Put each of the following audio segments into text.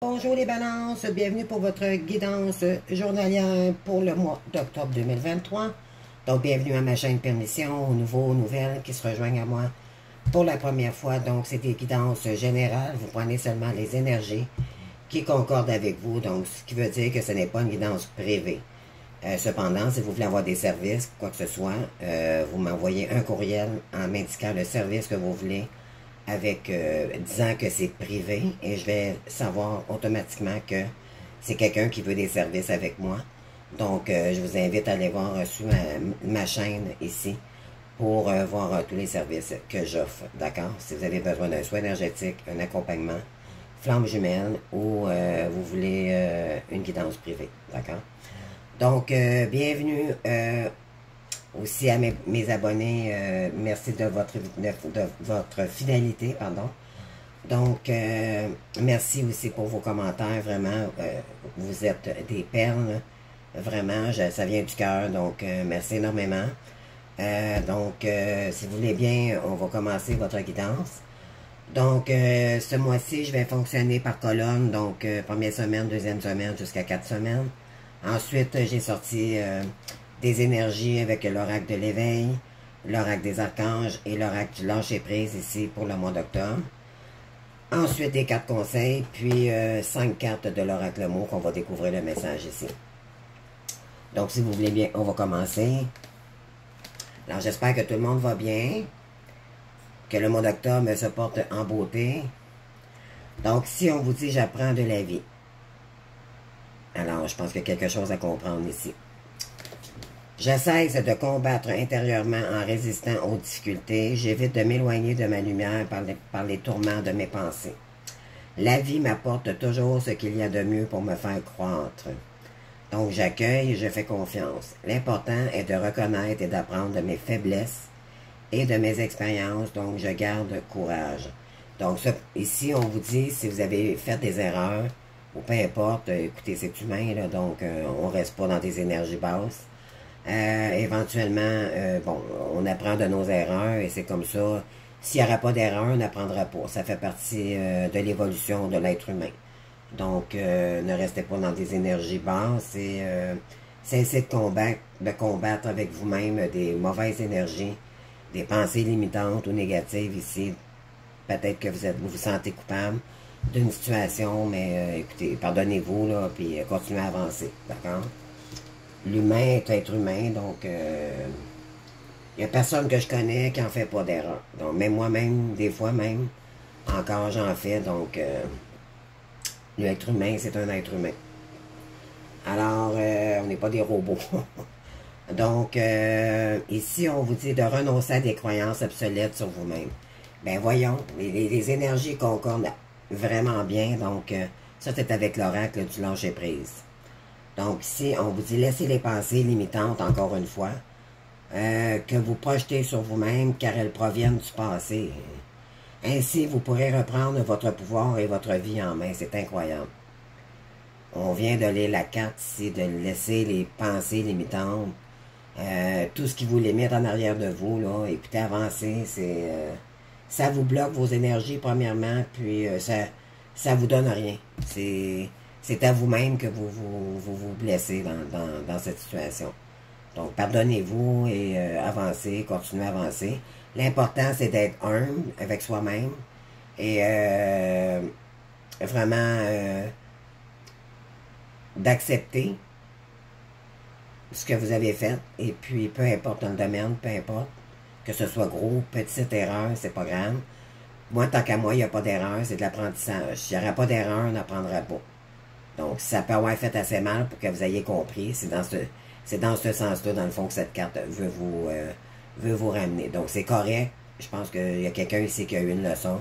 Bonjour les balances, bienvenue pour votre guidance journalière pour le mois d'octobre 2023. Donc, bienvenue à ma chaîne Permission, aux nouveaux, aux nouvelles qui se rejoignent à moi pour la première fois. Donc, c'est des guidances générales. Vous prenez seulement les énergies qui concordent avec vous. Donc, ce qui veut dire que ce n'est pas une guidance privée. Cependant, si vous voulez avoir des services, quoi que ce soit, vous m'envoyez un courriel en m'indiquant le service que vous voulez avec disant que c'est privé et je vais savoir automatiquement que c'est quelqu'un qui veut des services avec moi. Donc, je vous invite à aller voir sur ma chaîne ici pour voir tous les services que j'offre, d'accord? Si vous avez besoin d'un soin énergétique, un accompagnement, flamme jumelle ou vous voulez une guidance privée, d'accord? Donc, bienvenue aussi à mes abonnés, merci de votre fidélité, pardon. Donc, merci aussi pour vos commentaires, vraiment, vous êtes des perles, vraiment, ça vient du cœur, donc merci énormément. Si vous voulez bien, on va commencer votre guidance. Donc, ce mois-ci, je vais fonctionner par colonne, donc première semaine, deuxième semaine, jusqu'à 4 semaines. Ensuite, j'ai sorti des énergies avec l'oracle de l'éveil, l'oracle des archanges et l'oracle du lâcher-prise ici pour le mois d'octobre. Ensuite, des 4 conseils, puis 5 cartes de l'oracle mot qu'on va découvrir le message ici. Donc, si vous voulez bien, on va commencer. Alors, j'espère que tout le monde va bien, que le mois d'octobre se porte en beauté. Donc, si on vous dit « j'apprends de la vie », alors, je pense qu'il y a quelque chose à comprendre ici. Je cesse de combattre intérieurement en résistant aux difficultés. J'évite de m'éloigner de ma lumière par les tourments de mes pensées. La vie m'apporte toujours ce qu'il y a de mieux pour me faire croître. Donc, j'accueille et je fais confiance. L'important est de reconnaître et d'apprendre de mes faiblesses et de mes expériences. Donc, je garde courage. Donc, ici, on vous dit, si vous avez fait des erreurs, ou peu importe, écoutez, c'est humain, là, donc on reste pas dans des énergies basses. Éventuellement, bon, on apprend de nos erreurs et c'est comme ça. S'il n'y aura pas d'erreur, on n'apprendra pas. Ça fait partie de l'évolution de l'être humain. Donc, ne restez pas dans des énergies basses et cessez de combattre avec vous-même des mauvaises énergies, des pensées limitantes ou négatives ici. Peut-être que vous vous sentez coupable d'une situation, mais écoutez, pardonnez-vous, là, puis continuez à avancer, d'accord? L'humain est être humain, donc il n'y a personne que je connais qui en fait pas d'erreur. Donc, même moi-même, des fois même, encore j'en fais, donc l'être humain, c'est un être humain. Alors, on n'est pas des robots. Donc, ici, on vous dit de renoncer à des croyances obsolètes sur vous-même. Ben voyons, les énergies concordent vraiment bien, donc ça c'est avec l'oracle du lâcher-prise. Donc ici, on vous dit laissez les pensées limitantes, encore une fois, que vous projetez sur vous-même, car elles proviennent du passé. Ainsi, vous pourrez reprendre votre pouvoir et votre vie en main. C'est incroyable. On vient de lire la carte ici, de laisser les pensées limitantes, tout ce qui vous limite en arrière de vous, là, écoutez, avancez, ça vous bloque vos énergies, premièrement, puis ça vous donne rien. C'est à vous-même que vous blessez dans cette situation. Donc, pardonnez-vous et avancez, continuez à avancer. L'important, c'est d'être humble avec soi-même et vraiment d'accepter ce que vous avez fait. Et puis, peu importe dans le domaine, peu importe, que ce soit gros, petite erreur, c'est pas grave. Moi, tant qu'à moi, il n'y a pas d'erreur, c'est de l'apprentissage. S'il n'y aura pas d'erreur, on n'apprendra pas. Donc, si ça peut avoir fait assez mal pour que vous ayez compris, c'est dans ce sens-là, dans le fond, que cette carte veut vous ramener. Donc, c'est correct. Je pense qu'il y a quelqu'un ici qui a eu une leçon.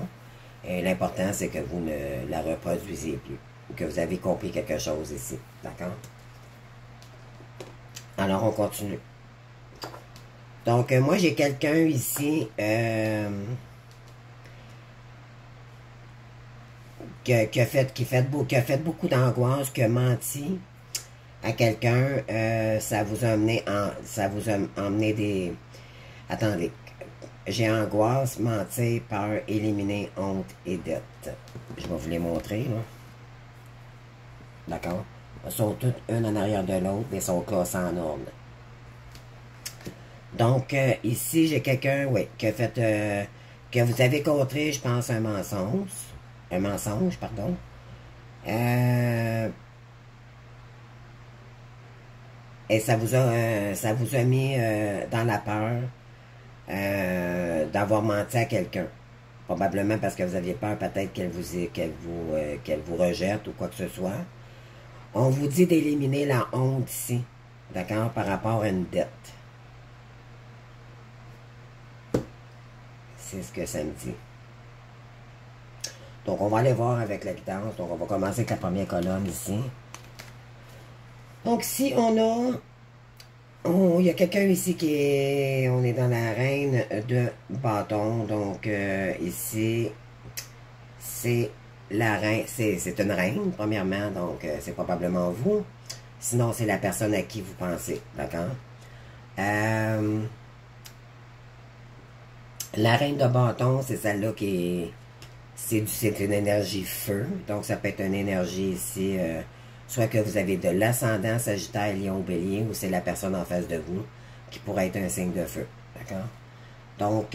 Et l'important, c'est que vous ne la reproduisiez plus. Ou que vous avez compris quelque chose ici. D'accord? Alors, on continue. Donc, moi, j'ai quelqu'un ici qui a fait beaucoup d'angoisse, qui a menti à quelqu'un. Ça vous a emmené des... Attendez. J'ai angoisse, mentir, peur, éliminer, honte et dette. Je vais vous les montrer, là. D'accord? Elles sont toutes une en arrière de l'autre, mais sont classées en ordre. Donc, ici, j'ai quelqu'un, oui, qui a fait, que vous avez contré, je pense, un mensonge. Un mensonge, pardon. Et ça vous a mis dans la peur d'avoir menti à quelqu'un. Probablement parce que vous aviez peur peut-être qu'elle vous rejette ou quoi que ce soit. On vous dit d'éliminer la honte ici, d'accord, par rapport à une dette. C'est ce que ça me dit. Donc, on va aller voir avec la guidance. Donc, on va commencer avec la première colonne ici. Donc, si on a... il y a quelqu'un ici qui est... On est dans la reine de bâton. Donc, ici, c'est la reine... C'est une reine, premièrement. Donc, c'est probablement vous. Sinon, c'est la personne à qui vous pensez. D'accord? La reine de bâton, c'est celle-là qui est... C'est une énergie feu. Donc, ça peut être une énergie ici... soit que vous avez de l'ascendant Sagittaire, Lion, Bélier, ou c'est la personne en face de vous qui pourrait être un signe de feu. D'accord? Donc,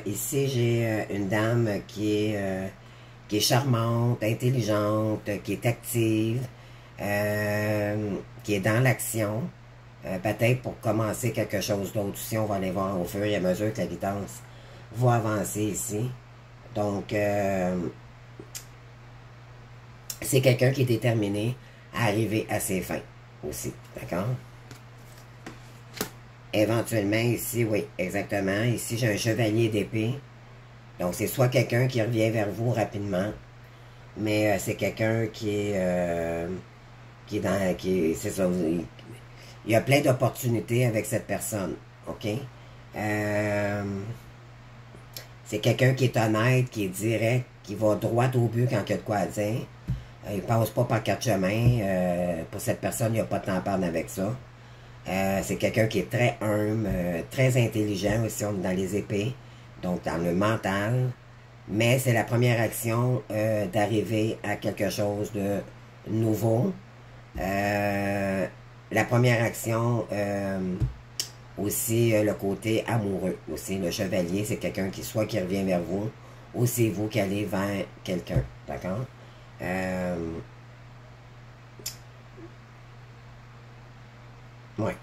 ici, j'ai une dame qui est charmante, intelligente, qui est active, qui est dans l'action. Peut-être pour commencer quelque chose d'autre. Si on va aller voir au fur et à mesure que la guidance va avancer ici. Donc, c'est quelqu'un qui est déterminé à arriver à ses fins aussi. D'accord? Éventuellement, ici, oui, exactement. Ici, j'ai un chevalier d'épée. Donc, c'est soit quelqu'un qui revient vers vous rapidement, mais c'est quelqu'un qui est dans... c'est ça, il y a plein d'opportunités avec cette personne. OK? C'est quelqu'un qui est honnête, qui est direct, qui va droit au but quand il y a de quoi à dire. Il ne passe pas par quatre chemins. Pour cette personne, il n'y a pas de temps à perdre avec ça. C'est quelqu'un qui est très humble, très intelligent aussi, on est dans les épées, donc dans le mental. Mais c'est la première action d'arriver à quelque chose de nouveau. La première action, aussi le côté amoureux. Aussi, le chevalier, c'est quelqu'un qui soit qui revient vers vous, ou c'est vous qui allez vers quelqu'un. D'accord? Ouais,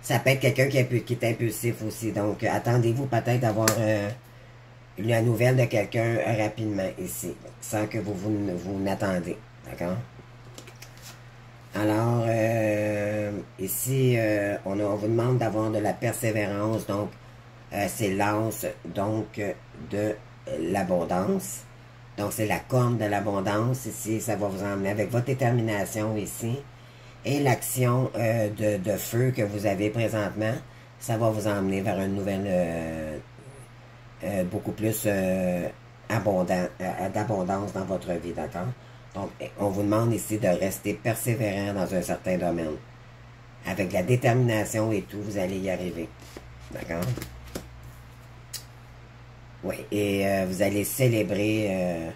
ça peut être quelqu'un qui est impulsif aussi. Donc, attendez-vous peut-être d'avoir la nouvelle de quelqu'un rapidement ici, sans que vous n'attendez. D'accord? Alors, ici, on vous demande d'avoir de la persévérance. Donc, c'est l'anse, donc, de l'abondance. Donc, c'est la corne de l'abondance ici. Ça va vous emmener avec votre détermination ici. Et l'action de feu que vous avez présentement, ça va vous emmener vers une nouvelle, beaucoup plus d'abondance dans votre vie, d'accord? Donc, on vous demande ici de rester persévérant dans un certain domaine. Avec la détermination et tout, vous allez y arriver. D'accord? Oui, et vous allez célébrer...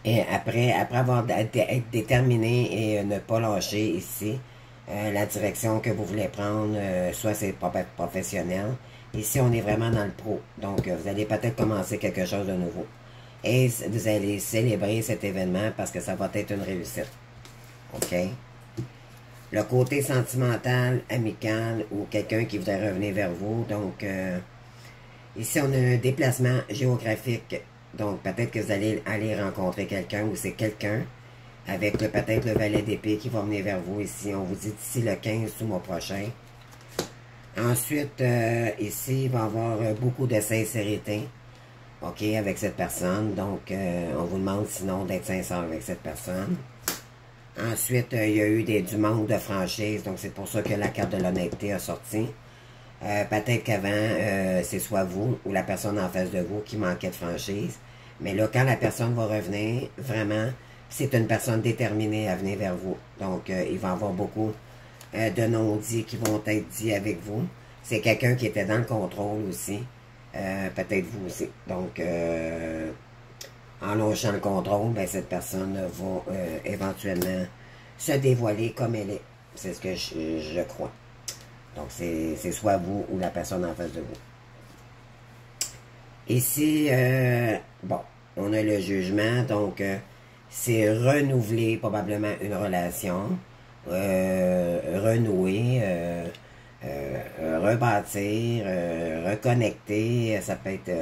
et après avoir être déterminé et ne pas lâcher ici, la direction que vous voulez prendre, soit c'est professionnel. Ici, on est vraiment dans le pro. Donc, vous allez peut-être commencer quelque chose de nouveau. Et vous allez célébrer cet événement parce que ça va être une réussite. OK? Le côté sentimental, amical ou quelqu'un qui voudrait revenir vers vous. Donc, ici, on a un déplacement géographique. Donc, peut-être que vous allez aller rencontrer quelqu'un ou c'est quelqu'un avec peut-être le valet d'épée qui va venir vers vous ici. On vous dit d'ici le 15 du mois prochain. Ensuite, ici, il va y avoir beaucoup de sincérité. OK, avec cette personne. Donc, on vous demande sinon d'être sincère avec cette personne. Ensuite, il y a eu du manque de franchise. Donc, c'est pour ça que la carte de l'honnêteté a sorti. Peut-être qu'avant, c'est soit vous ou la personne en face de vous qui manquait de franchise. Mais là, quand la personne va revenir, vraiment, c'est une personne déterminée à venir vers vous. Donc, il va y avoir beaucoup de non-dits qui vont être dits avec vous. C'est quelqu'un qui était dans le contrôle aussi. Peut-être vous aussi. Donc, en lâchant le contrôle, ben, cette personne va éventuellement se dévoiler comme elle est. C'est ce que je crois. Donc, c'est soit vous ou la personne en face de vous. Ici, bon, on a le jugement, donc c'est renouveler probablement une relation, renouer, rebâtir, reconnecter, ça peut être,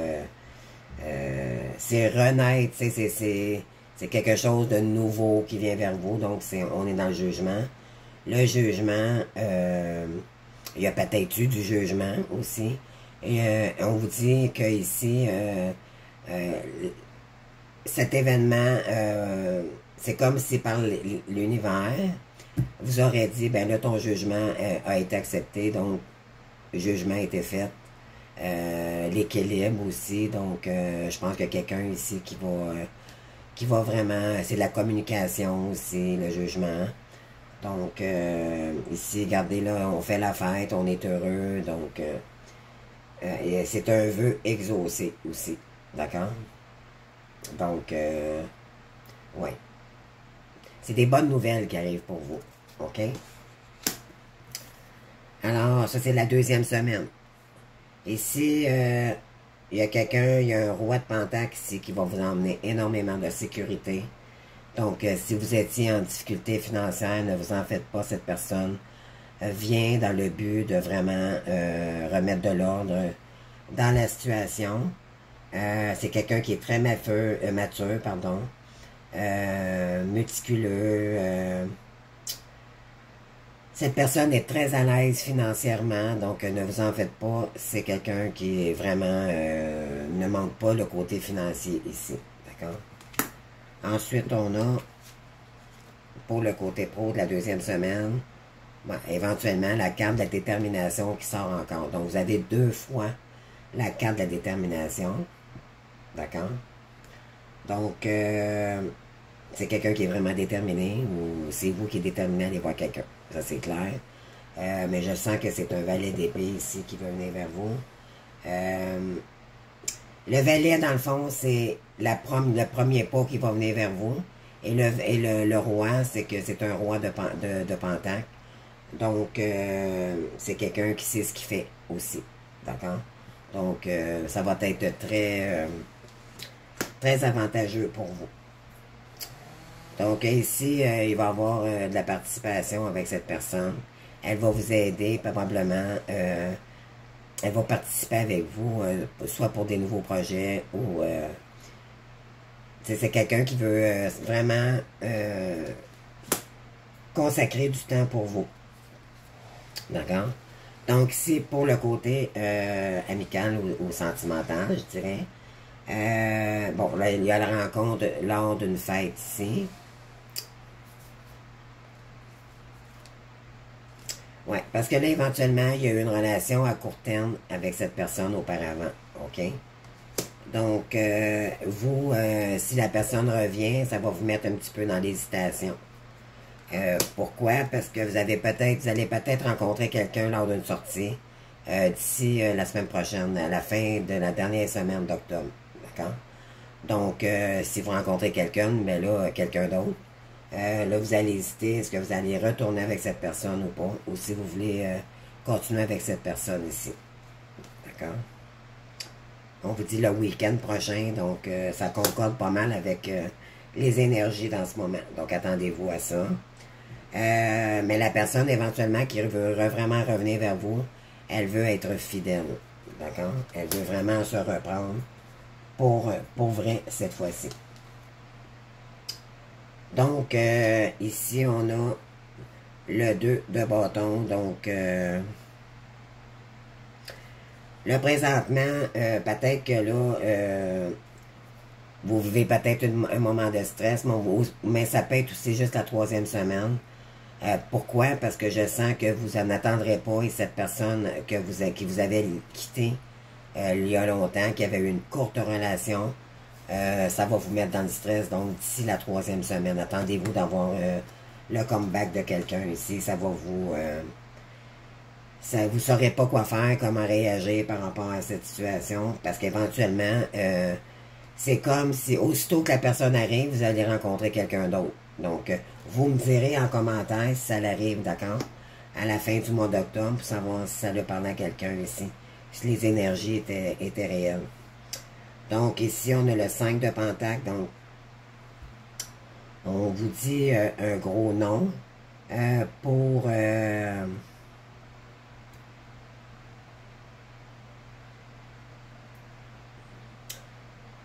c'est renaître, c'est quelque chose de nouveau qui vient vers vous, donc on est dans le jugement. Le jugement, il y a peut-être eu du jugement aussi. Et on vous dit que ici, cet événement, c'est comme si par l'univers, vous aurait dit, ben là, ton jugement a été accepté, donc le jugement a été fait. L'équilibre aussi, donc je pense qu'il y a quelqu'un ici qui va vraiment, c'est de la communication aussi, le jugement. Donc, ici, regardez là, on fait la fête, on est heureux, donc et c'est un vœu exaucé aussi, d'accord? Donc, ouais. C'est des bonnes nouvelles qui arrivent pour vous, ok? Alors, ça c'est la deuxième semaine. Ici, il y a quelqu'un, il y a un roi de Pentacle ici qui va vous emmener énormément de sécurité. Donc, si vous étiez en difficulté financière, ne vous en faites pas, cette personne vient dans le but de vraiment remettre de l'ordre dans la situation. C'est quelqu'un qui est très mature, pardon, méticuleux. Cette personne est très à l'aise financièrement, donc ne vous en faites pas. C'est quelqu'un qui est vraiment ne manque pas le côté financier ici, d'accord? Ensuite, on a, pour le côté pro de la deuxième semaine, bon, éventuellement, la carte de la détermination qui sort encore. Donc, vous avez 2 fois la carte de la détermination. D'accord? Donc, c'est quelqu'un qui est vraiment déterminé, ou c'est vous qui êtes déterminé à aller voir quelqu'un. Ça, c'est clair. Mais je sens que c'est un valet d'épée ici qui veut venir vers vous. Le valet, dans le fond, c'est le premier pas qui va venir vers vous. Et le roi, c'est que c'est un roi de Pentacle. Donc, c'est quelqu'un qui sait ce qu'il fait aussi. D'accord? Donc, ça va être très avantageux pour vous. Donc, ici, il va y avoir de la participation avec cette personne. Elle va vous aider, probablement. Elle va participer avec vous, soit pour des nouveaux projets ou... c'est quelqu'un qui veut vraiment consacrer du temps pour vous. D'accord? Donc, ici, pour le côté amical ou sentimental, je dirais. Bon, là, il y a la rencontre lors d'une fête ici. Ouais, parce que là, éventuellement, il y a eu une relation à court terme avec cette personne auparavant. OK? Donc, vous, si la personne revient, ça va vous mettre un petit peu dans l'hésitation. Pourquoi? Parce que vous allez peut-être rencontrer quelqu'un lors d'une sortie d'ici la semaine prochaine, à la fin de la dernière semaine d'octobre. D'accord? Donc, si vous rencontrez quelqu'un, mais là, quelqu'un d'autre, là, vous allez hésiter, est-ce que vous allez retourner avec cette personne ou pas, ou si vous voulez continuer avec cette personne ici. D'accord? On vous dit le week-end prochain, donc ça concorde pas mal avec les énergies dans ce moment. Donc, attendez-vous à ça. Mais la personne, éventuellement, qui veut vraiment revenir vers vous, elle veut être fidèle. D'accord? Elle veut vraiment se reprendre pour vrai cette fois-ci. Donc, ici, on a le 2 de bâton. Donc, là, présentement, peut-être que là, vous vivez peut-être un moment de stress, mais ça peut être aussi juste la 3e semaine. Pourquoi? Parce que je sens que vous n'en attendrez pas et cette personne qui vous avait quitté il y a longtemps, qui avait eu une courte relation, ça va vous mettre dans le stress. Donc, d'ici la 3e semaine, attendez-vous d'avoir le comeback de quelqu'un ici. Ça va vous... vous saurez pas quoi faire, comment réagir par rapport à cette situation, parce qu'éventuellement, c'est comme si aussitôt que la personne arrive, vous allez rencontrer quelqu'un d'autre. Donc, vous me direz en commentaire si ça l'arrive, d'accord? À la fin du mois d'octobre, pour savoir si ça lui parle à quelqu'un ici. Si les énergies étaient réelles. Donc, ici, on a le 5 de Pentacle. Donc, on vous dit un gros nom pour...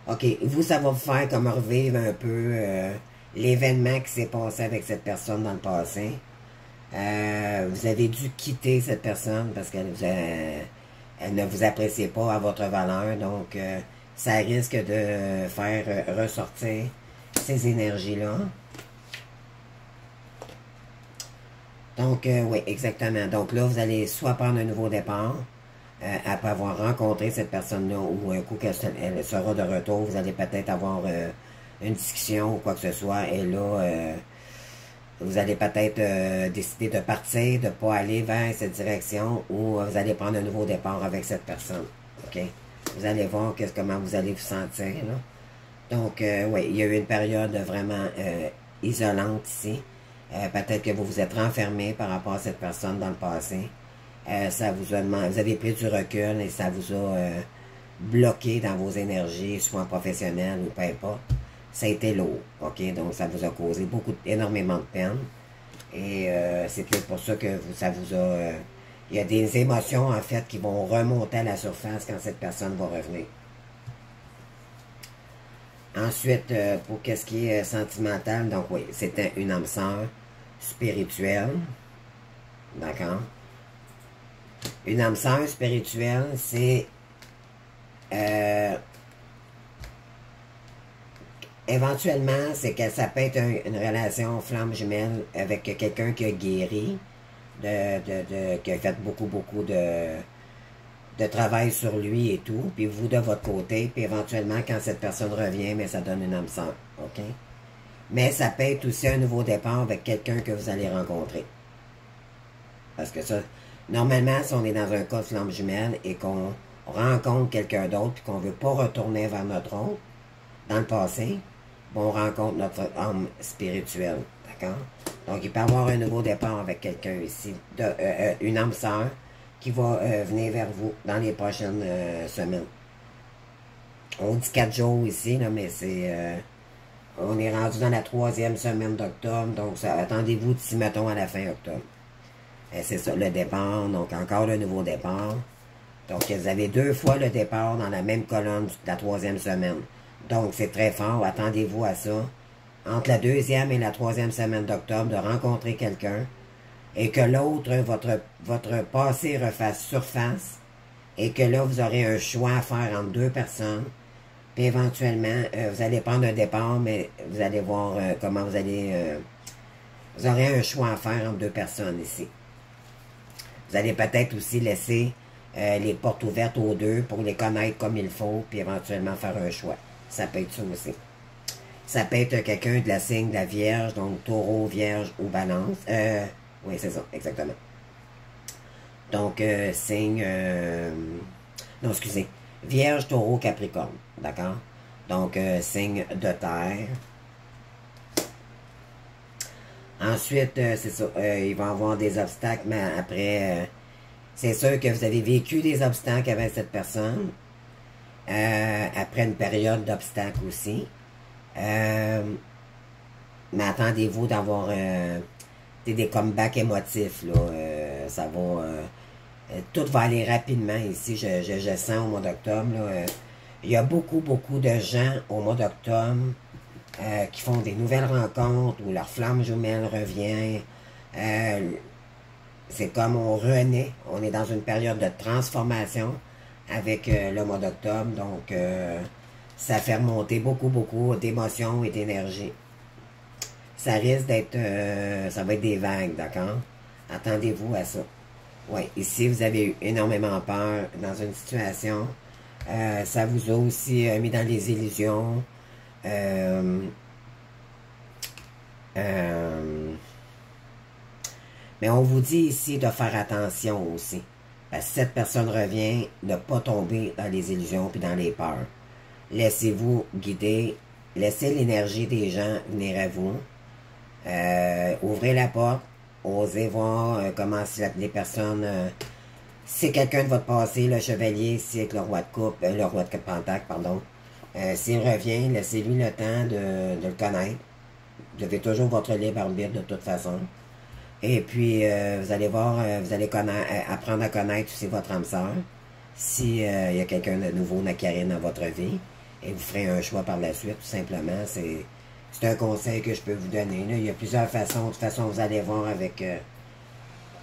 OK, vous, ça va vous faire comme revivre un peu l'événement qui s'est passé avec cette personne dans le passé. Vous avez dû quitter cette personne parce qu'elle elle ne vous appréciait pas à votre valeur. Donc, ça risque de faire ressortir ces énergies-là. Donc, oui, exactement. Donc là, vous allez soit prendre un nouveau départ, après avoir rencontré cette personne-là, ou un coup qu'elle sera de retour, vous allez peut-être avoir une discussion ou quoi que ce soit, et là, vous allez peut-être décider de partir, de ne pas aller vers cette direction, ou vous allez prendre un nouveau départ avec cette personne. OK? Vous allez voir comment vous allez vous sentir, là. Donc, oui, il y a eu une période vraiment isolante ici. Peut-être que vous vous êtes renfermé par rapport à cette personne dans le passé. Ça vous a demandé, vous avez pris du recul et ça vous a bloqué dans vos énergies, soit professionnelles ou peu importe. Ça a été lourd, ok? Donc, ça vous a causé énormément de peine. Et c'est peut-être pour ça que ça vous a... il y a des émotions, en fait, qui vont remonter à la surface quand cette personne va revenir. Ensuite, pour qu'est-ce qui est sentimental, donc oui, c'était une âme sœur spirituelle. D'accord? Une âme sœur spirituelle, c'est éventuellement, c'est que ça peut être une relation flamme jumelle avec quelqu'un qui a guéri, qui a fait beaucoup de travail sur lui et tout, puis vous de votre côté, puis éventuellement, quand cette personne revient, mais ça donne une âme sœur, ok? Mais ça peut être aussi un nouveau départ avec quelqu'un que vous allez rencontrer. Parce que ça, normalement, si on est dans un cas de flamme jumelle et qu'on rencontre quelqu'un d'autre puis qu'on ne veut pas retourner vers notre autre, dans le passé, bon, on rencontre notre âme spirituelle, d'accord? Donc, il peut y avoir un nouveau départ avec quelqu'un ici, une âme sœur qui va venir vers vous dans les prochaines semaines. On dit 4 jours ici, là, mais c'est... on est rendu dans la 3e semaine d'octobre, donc attendez-vous d'ici, mettons, à la fin octobre. C'est ça, le départ, donc encore le nouveau départ. Donc, vous avez 2 fois le départ dans la même colonne de la 3e semaine. Donc, c'est très fort, attendez-vous à ça. Entre la 2e et la 3e semaine d'octobre, de rencontrer quelqu'un, et que l'autre, votre passé refasse surface, et que là, vous aurez un choix à faire entre 2 personnes, puis éventuellement, vous allez prendre un départ, mais vous allez voir comment vous allez... vous aurez un choix à faire entre 2 personnes ici. Vous allez peut-être aussi laisser les portes ouvertes aux 2 pour les connaître comme il faut, puis éventuellement faire un choix. Ça peut être ça aussi. Ça peut être quelqu'un de la signe de la Vierge, donc Taureau, Vierge ou Balance. Oui, c'est ça, exactement. Donc, signe... non, excusez. Vierge, Taureau, Capricorne. D'accord? Donc, signe de terre. Ensuite, c'est ça. Il va y avoir des obstacles, mais après... c'est sûr que vous avez vécu des obstacles avec cette personne. Après une période d'obstacles aussi. Mais attendez-vous d'avoir des comebacks émotifs, là. Ça va... tout va aller rapidement ici, je sens au mois d'octobre. Il y a beaucoup de gens au mois d'octobre qui font des nouvelles rencontres où leur flamme jumelle revient. C'est comme on renaît. On est dans une période de transformation avec le mois d'octobre. Donc, ça fait remonter beaucoup d'émotions et d'énergie. Ça risque d'être... ça va être des vagues, d'accord? Attendez-vous à ça. Oui, ici, vous avez eu énormément peur dans une situation. Ça vous a aussi mis dans les illusions. Mais on vous dit ici de faire attention aussi. Parce que si cette personne revient, ne pas tomber dans les illusions puis dans les peurs. Laissez-vous guider. Laissez l'énergie des gens venir à vous. Ouvrez la porte. Osez voir comment si les personnes... si c'est quelqu'un de votre passé, le chevalier, si avec le roi de coupe, le roi de pentacle, pardon. S'il revient, laissez-lui le temps de le connaître. Vous avez toujours votre libre arbitre de toute façon. Et puis, vous allez voir, vous allez apprendre à connaître aussi votre âme sœur. Si il y a quelqu'un de nouveau nakarine dans votre vie. Et vous ferez un choix par la suite, tout simplement. C'est un conseil que je peux vous donner. Là. Il y a plusieurs façons. De toute façon, vous allez voir avec...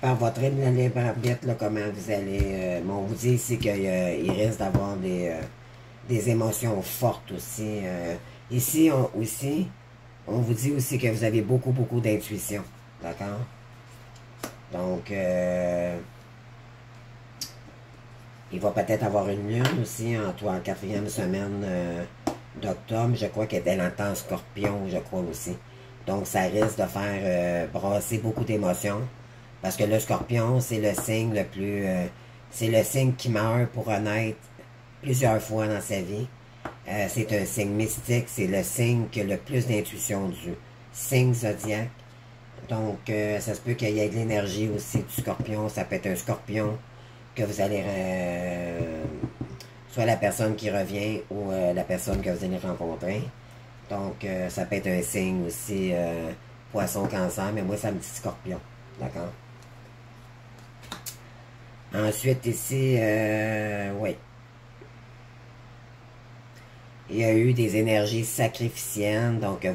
par votre libre arbitre, là, comment vous allez... on vous dit ici qu'il risque d'avoir des émotions fortes aussi. Ici, on vous dit aussi que vous avez beaucoup, beaucoup d'intuition. D'accord? Donc, il va peut-être avoir une lune aussi en quatrième semaine d'octobre. Je crois qu'elle est en temps scorpion, je crois aussi. Donc, ça risque de faire brasser beaucoup d'émotions. Parce que le scorpion, c'est le signe le plus... c'est le signe qui meurt pour renaître plusieurs fois dans sa vie. C'est un signe mystique. C'est le signe qui a le plus d'intuition du signe zodiaque. Donc, ça se peut qu'il y ait de l'énergie aussi du scorpion. Ça peut être un scorpion que vous allez... soit la personne qui revient ou la personne que vous allez rencontrer. Donc, ça peut être un signe aussi poisson, cancer. Mais moi, ça me dit scorpion. D'accord? Ensuite, ici, oui. Il y a eu des énergies sacrificielles. Donc,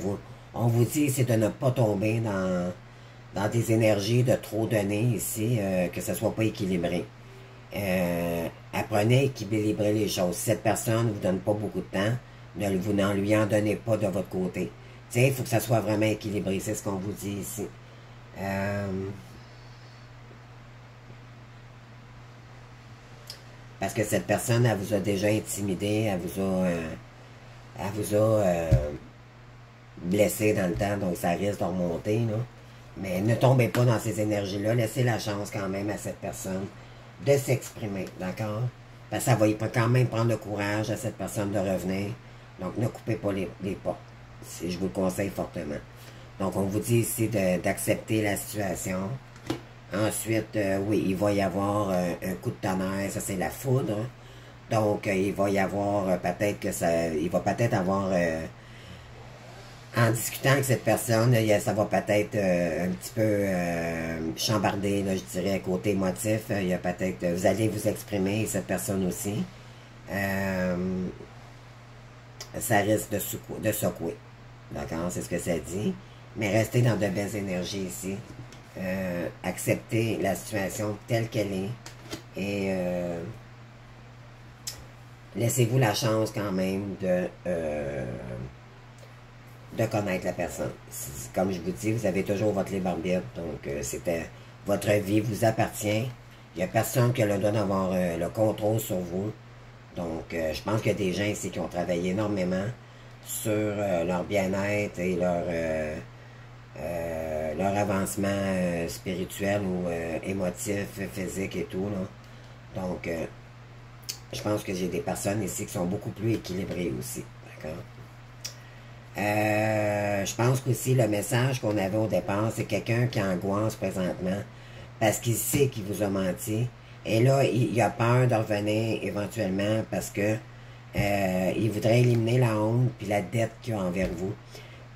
on vous dit, c'est de ne pas tomber dans des énergies de trop donner ici, que ce ne soit pas équilibré. Apprenez à équilibrer les choses. Si cette personne ne vous donne pas beaucoup de temps, vous n'en lui en donnez pas de votre côté. Tu sais, il faut que ça soit vraiment équilibré. C'est ce qu'on vous dit ici. Parce que cette personne, elle vous a déjà intimidé, elle vous a blessé dans le temps, donc ça risque de remonter, là. Mais ne tombez pas dans ces énergies-là, laissez la chance quand même à cette personne de s'exprimer, d'accord? Parce que ça va quand même prendre le courage à cette personne de revenir, donc ne coupez pas les portes, je vous le conseille fortement. Donc on vous dit ici d'accepter la situation. Ensuite, oui, il va y avoir un coup de tonnerre, ça c'est la foudre. Donc, il va y avoir peut-être que ça... Il va peut-être avoir... en discutant avec cette personne, ça va peut-être un petit peu chambarder, là, je dirais, côté émotif. Il y a peut-être... vous allez vous exprimer, et cette personne aussi. Ça risque de secouer. D'accord? C'est ce que ça dit. Mais restez dans de belles énergies ici. Acceptez la situation telle qu'elle est. Et... laissez-vous la chance quand même de connaître la personne. Comme je vous dis, vous avez toujours votre libre arbitre, donc votre vie vous appartient. Il n'y a personne qui a le droit d'avoir le contrôle sur vous. Donc, je pense qu'il y a des gens ici qui ont travaillé énormément sur leur bien-être et leur avancement spirituel ou émotif, physique et tout, là. Donc, je pense que j'ai des personnes ici qui sont beaucoup plus équilibrées aussi. D'accord? Je pense qu'aussi le message qu'on avait au départ, c'est quelqu'un qui angoisse présentement parce qu'il sait qu'il vous a menti. Et là, il a peur de revenir éventuellement parce que il voudrait éliminer la honte puis la dette qu'il a envers vous.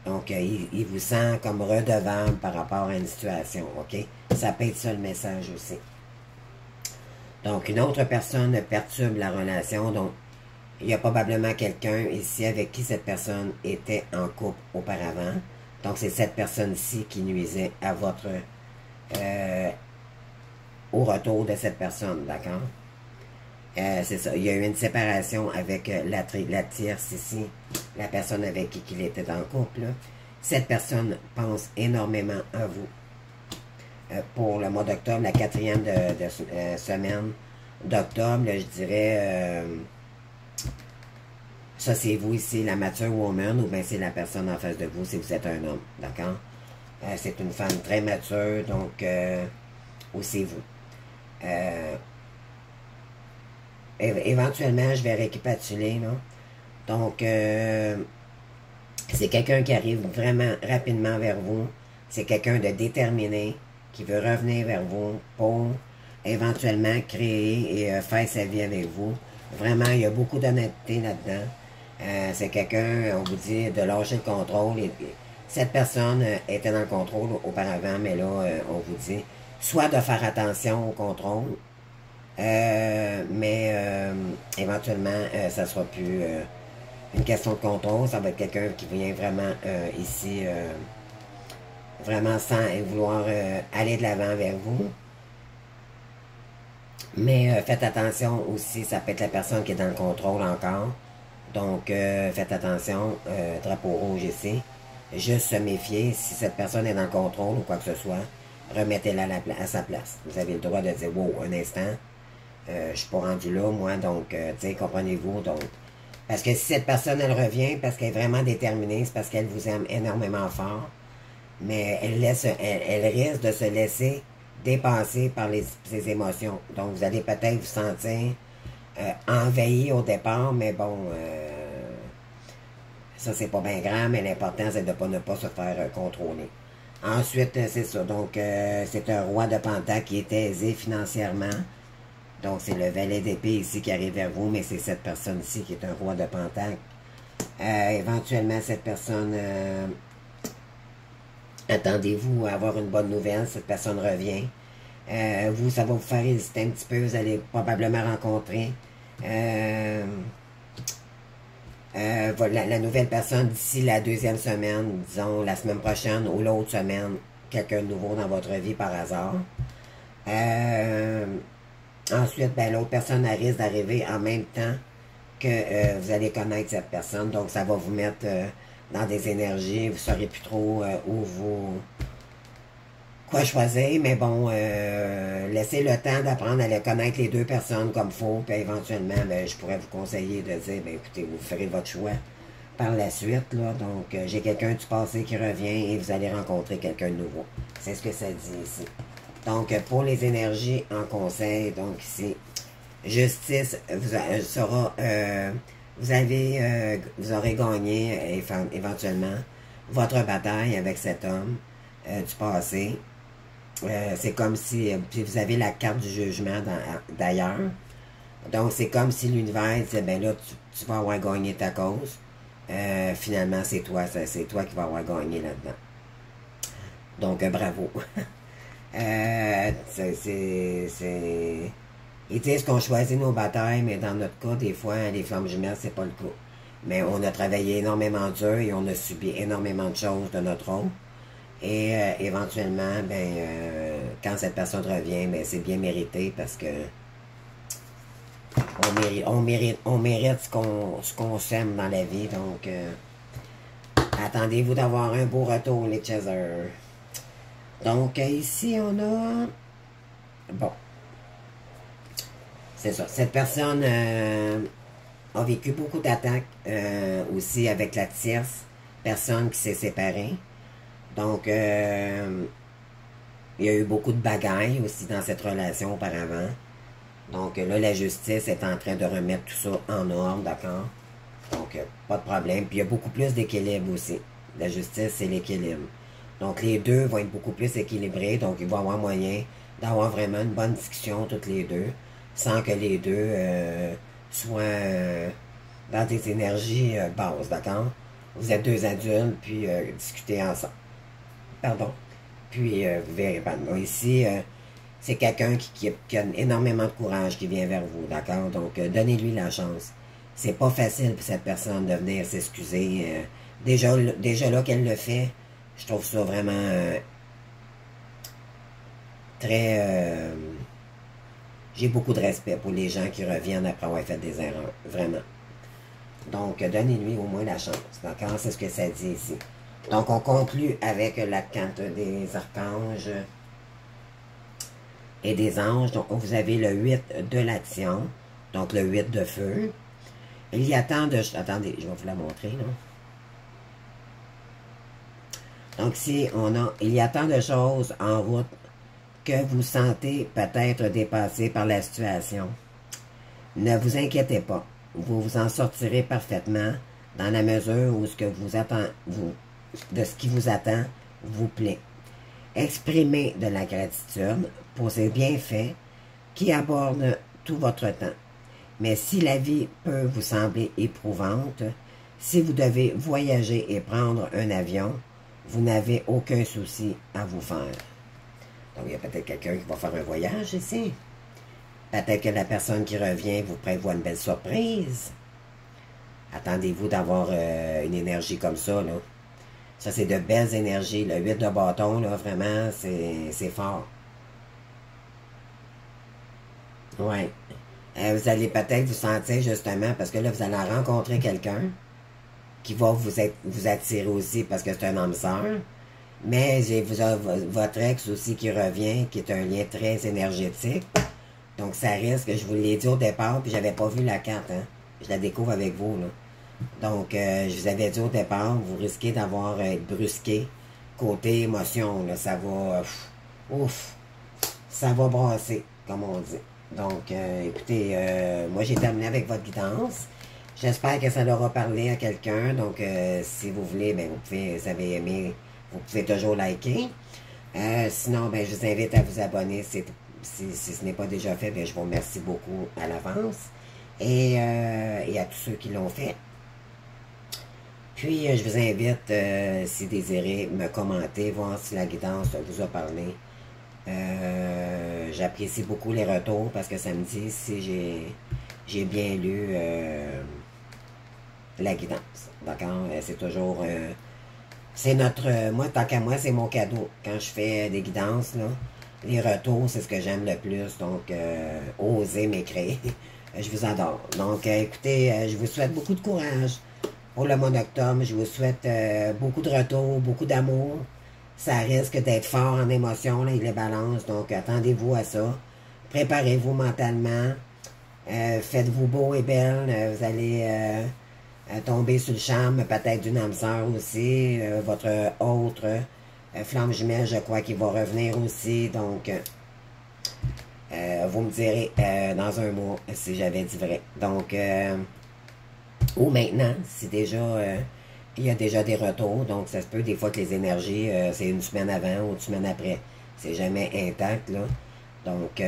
Donc, il vous sent comme redevable par rapport à une situation. OK? Ça peut être ça le message aussi. Donc, une autre personne perturbe la relation. Donc, il y a probablement quelqu'un ici avec qui cette personne était en couple auparavant. Donc, c'est cette personne-ci qui nuisait à votre... au retour de cette personne, d'accord? C'est ça. Il y a eu une séparation avec la tierce ici, la personne avec qui il était en couple. Là. Cette personne pense énormément à vous. Pour le mois d'octobre, la quatrième semaine d'octobre, je dirais, ça c'est vous ici, la mature woman, ou bien c'est la personne en face de vous si vous êtes un homme, d'accord? C'est une femme très mature, donc, ou c'est vous. Éventuellement, je vais récapituler, là. Donc, c'est quelqu'un qui arrive vraiment rapidement vers vous. C'est quelqu'un de déterminé qui veut revenir vers vous pour éventuellement créer et faire sa vie avec vous. Vraiment, il y a beaucoup d'honnêteté là-dedans. C'est quelqu'un, on vous dit, de lâcher le contrôle. Et cette personne était dans le contrôle auparavant, mais là, on vous dit, soit de faire attention au contrôle, mais éventuellement, ça sera plus une question de contrôle. Ça va être quelqu'un qui vient vraiment ici, vraiment sans vouloir aller de l'avant vers vous. Mais faites attention aussi, ça peut être la personne qui est dans le contrôle encore. Donc, faites attention, drapeau rouge ici. Juste se méfier, si cette personne est dans le contrôle ou quoi que ce soit, remettez-la à sa place. Vous avez le droit de dire, wow, un instant, je suis pas rendu là, moi, donc, tu sais, comprenez-vous, donc. Parce que si cette personne, elle revient, parce qu'elle est vraiment déterminée, c'est parce qu'elle vous aime énormément fort, mais elle risque de se laisser dépasser par ses émotions. Donc, vous allez peut-être vous sentir envahi au départ, mais bon, ça, c'est pas bien grave, mais l'important, c'est de ne pas se faire contrôler. Ensuite, c'est ça. Donc, c'est un roi de Pentacle qui est aisé financièrement. Donc, c'est le valet d'épée ici qui arrive vers vous, mais c'est cette personne-ci qui est un roi de Pentacle. Éventuellement, cette personne... attendez-vous à avoir une bonne nouvelle, cette personne revient. Vous, ça va vous faire hésiter un petit peu, vous allez probablement rencontrer la nouvelle personne d'ici la deuxième semaine, disons la semaine prochaine ou l'autre semaine, quelqu'un de nouveau dans votre vie par hasard. Ensuite, ben, l'autre personne risque d'arriver en même temps que vous allez connaître cette personne, donc ça va vous mettre dans des énergies, vous ne saurez plus trop où vous... quoi choisir, mais bon, laissez le temps d'apprendre à connaître les deux personnes comme il faut, puis éventuellement, ben, je pourrais vous conseiller de dire, ben, écoutez, vous ferez votre choix par la suite, là, donc j'ai quelqu'un du passé qui revient et vous allez rencontrer quelqu'un de nouveau. C'est ce que ça dit ici. Donc, pour les énergies en conseil, donc ici, justice vous aurez gagné éventuellement votre bataille avec cet homme du passé. C'est comme si vous avez la carte du jugement d'ailleurs. Donc, c'est comme si l'univers disait, ben là, tu vas avoir gagné ta cause. Finalement, c'est toi qui vas avoir gagné là-dedans. Donc, bravo. Ils disent qu'on choisit nos batailles, mais dans notre cas, des fois, les flammes jumelles, c'est pas le cas. Mais on a travaillé énormément dur et on a subi énormément de choses de notre rôle. Et éventuellement, ben, quand cette personne revient, ben, c'est bien mérité parce que on mérite ce qu'on sème dans la vie. Donc, attendez-vous d'avoir un beau retour, les Chasers. Donc, ici, on a... Bon. C'est ça. Cette personne a vécu beaucoup d'attaques aussi avec la tierce personne qui s'est séparée. Donc, il y a eu beaucoup de bagailles aussi dans cette relation auparavant. Donc, là, la justice est en train de remettre tout ça en ordre, d'accord? Donc, pas de problème. Puis, il y a beaucoup plus d'équilibre aussi. La justice, c'est l'équilibre. Donc, les deux vont être beaucoup plus équilibrés. Donc, il va y avoir moyen d'avoir vraiment une bonne discussion, toutes les deux, sans que les deux soient dans des énergies basses, d'accord? Vous êtes deux adultes, puis discutez ensemble. Pardon. Puis, vous verrez pas. Ici, c'est quelqu'un qui a énormément de courage qui vient vers vous, d'accord? Donc, donnez-lui la chance. C'est pas facile pour cette personne de venir s'excuser. Déjà là qu'elle le fait, je trouve ça vraiment très... j'ai beaucoup de respect pour les gens qui reviennent après avoir fait des erreurs, vraiment. Donc, donnez-lui au moins la chance, d'accord? C'est ce que ça dit ici. Donc, on conclut avec la carte des archanges et des anges. Donc, vous avez le 8 de l'action, donc le 8 de feu. Il y a tant de... Attendez, je vais vous la montrer, là. Donc, ici, il y a tant de choses en route que vous sentez peut-être dépassé par la situation. Ne vous inquiétez pas. vous vous en sortirez parfaitement dans la mesure où ce que de ce qui vous attend vous plaît. Exprimez de la gratitude pour ces bienfaits qui abordent tout votre temps. Mais si la vie peut vous sembler éprouvante, si vous devez voyager et prendre un avion, vous n'avez aucun souci à vous faire. Donc, il y a peut-être quelqu'un qui va faire un voyage ici. Peut-être que la personne qui revient vous prévoit une belle surprise. Attendez-vous d'avoir une énergie comme ça, là. Ça, c'est de belles énergies. Le 8 de bâton, là, vraiment, c'est fort. Ouais. Vous allez peut-être vous sentir, justement, parce que là, vous allez rencontrer quelqu'un qui va vous attirer aussi, parce que c'est un homme sœur. Mais j'ai votre ex aussi qui revient, qui est un lien très énergétique. Donc, ça risque, je vous l'ai dit au départ, puis j'avais pas vu la carte, hein. Je la découvre avec vous, là. Donc, je vous avais dit au départ, vous risquez d'avoir être brusqué. Côté émotion, là, ça va... ouf! Ça va brasser, comme on dit. Donc, écoutez, moi, j'ai terminé avec votre guidance. J'espère que ça leur a parlé à quelqu'un. Donc, si vous voulez, ben, vous pouvez, vous avez aimé, vous pouvez toujours liker. Sinon, ben, je vous invite à vous abonner si ce n'est pas déjà fait. Ben, je vous remercie beaucoup à l'avance. Et à tous ceux qui l'ont fait. Puis, je vous invite, si désirez, me commenter, voir si la guidance vous a parlé. J'apprécie beaucoup les retours parce que ça me dit si j'ai bien lu la guidance. D'accord? C'est toujours... c'est notre... moi, tant qu'à moi, c'est mon cadeau. Quand je fais des guidances, là, les retours, c'est ce que j'aime le plus. Donc, osez m'écrire. Je vous adore. Donc, écoutez, je vous souhaite beaucoup de courage pour le mois d'octobre. Je vous souhaite beaucoup de retours, beaucoup d'amour. Ça risque d'être fort en émotion, là, les balances. Donc, attendez-vous à ça. Préparez-vous mentalement. Faites-vous beau et belle. Vous allez tomber sur le charme, peut-être d'une âme sœur aussi. Votre autre flamme jumelle, je crois qu'il va revenir aussi. Donc, vous me direz dans un mois si j'avais dit vrai. Donc, ou maintenant, si déjà... il y a déjà des retours, donc ça se peut des fois que les énergies, c'est une semaine avant ou une semaine après. C'est jamais intact, là. Donc,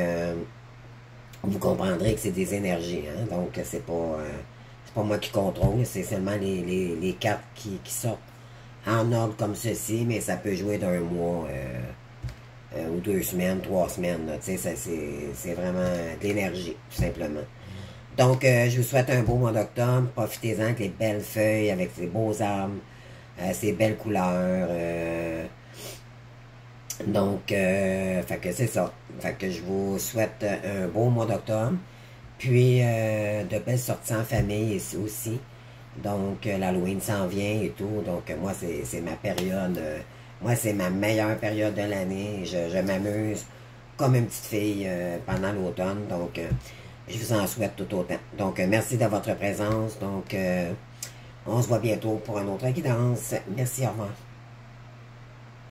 vous comprendrez que c'est des énergies, hein. Donc, c'est pas moi qui contrôle, c'est seulement les cartes qui sortent en ordre comme ceci, mais ça peut jouer d'un mois, ou 2 semaines, 3 semaines, tu sais, c'est vraiment de l'énergie, tout simplement. Donc, je vous souhaite un beau mois d'octobre. Profitez-en avec les belles feuilles, avec ces beaux arbres, ces belles couleurs. Donc, fait que c'est ça. Fait que je vous souhaite un beau mois d'octobre. Puis, de belles sorties en famille ici aussi. Donc, l'Halloween s'en vient et tout. Donc, moi, c'est ma période. Moi, c'est ma meilleure période de l'année. Je m'amuse comme une petite fille pendant l'automne. Donc, je vous en souhaite tout autant. Donc, merci de votre présence. Donc, on se voit bientôt pour une autre guidance. Merci, au revoir.